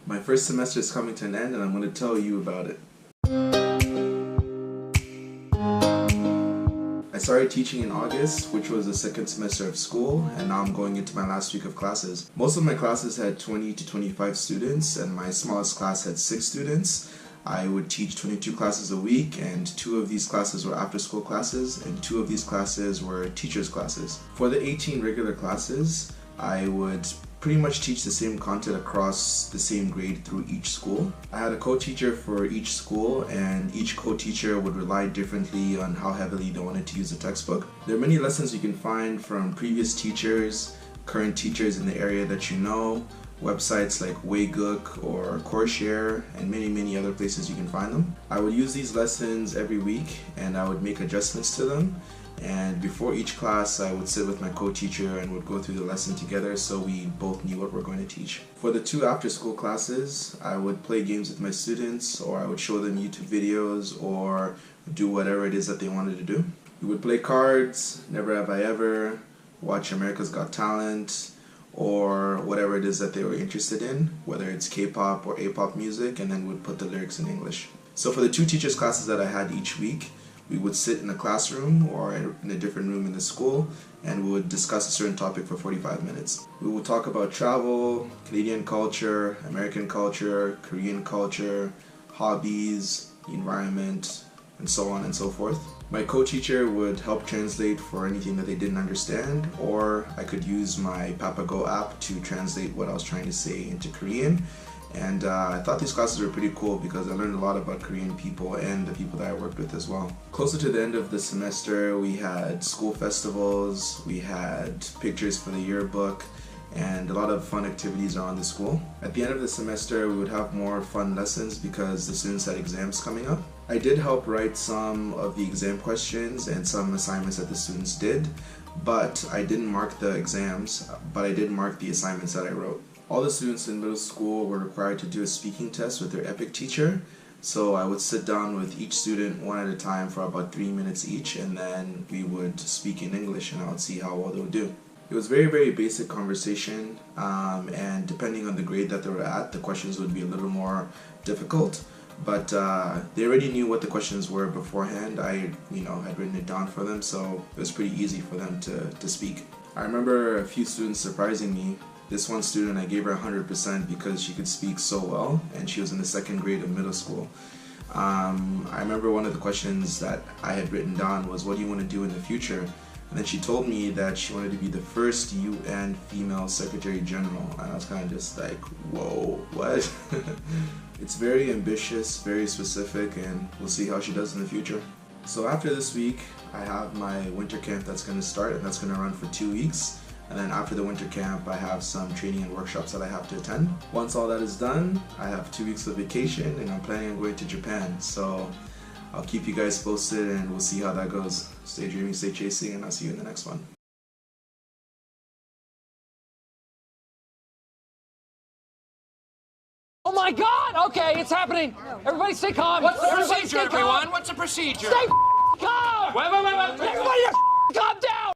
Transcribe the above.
My first semester is coming to an end and I'm going to tell you about it. I started teaching in August, which was the second semester of school, and now I'm going into my last week of classes. Most of my classes had 20 to 25 students, and my smallest class had 6 students. I would teach 22 classes a week, and 2 of these classes were after-school classes, and 2 of these classes were teachers' classes. For the 18 regular classes, I would pretty much teach the same content across the same grade through each school. I had a co-teacher for each school, and each co-teacher would rely differently on how heavily they wanted to use the textbook. There are many lessons you can find from previous teachers, current teachers in the area that you know, websites like Waygook or Courseshare, and many other places you can find them. I would use these lessons every week and I would make adjustments to them. And before each class, I would sit with my co-teacher and would go through the lesson together so we both knew what we're going to teach. For the 2 after-school classes, I would play games with my students, or I would show them YouTube videos or do whatever it is that they wanted to do. We would play cards, Never Have I Ever, watch America's Got Talent, or whatever it is that they were interested in, whether it's K-pop or A-pop music, and then we'd put the lyrics in English. So for the 2 teachers' classes that I had each week, we would sit in a classroom or in a different room in the school and we would discuss a certain topic for 45 minutes. We would talk about travel, Canadian culture, American culture, Korean culture, hobbies, the environment, and so on and so forth. My co-teacher would help translate for anything that they didn't understand, or I could use my Papago app to translate what I was trying to say into Korean. And I thought these classes were pretty cool because I learned a lot about Korean people and the people that I worked with as well. Closer to the end of the semester, we had school festivals, we had pictures for the yearbook, and a lot of fun activities around the school. At the end of the semester, we would have more fun lessons because the students had exams coming up. I did help write some of the exam questions and some assignments that the students did, but I didn't mark the exams, but I did mark the assignments that I wrote. All the students in middle school were required to do a speaking test with their EPIK teacher. So I would sit down with each student one at a time for about 3 minutes each, and then we would speak in English and I would see how well they would do. It was very basic conversation, and depending on the grade that they were at, the questions would be a little more difficult. But they already knew what the questions were beforehand. I had written it down for them, so it was pretty easy for them to speak. I remember a few students surprising me. This one student, I gave her 100% because she could speak so well, and she was in the 2nd grade of middle school. I remember one of the questions that I had written down was, what do you want to do in the future? And then she told me that she wanted to be the first UN female Secretary General, and I was kind of just like, whoa, what? It's very ambitious, very specific, and we'll see how she does in the future. So after this week, I have my winter camp that's going to start, and that's going to run for 2 weeks. And then after the winter camp, I have some training and workshops that I have to attend. Once all that is done, I have 2 weeks of vacation and I'm planning on going to Japan. So I'll keep you guys posted and we'll see how that goes. Stay dreaming, stay chasing, and I'll see you in the next one. Oh my God! Okay, it's happening. Everybody stay calm. What's the procedure, everyone? What's the procedure? Stay calm! Wait. Everybody calm down!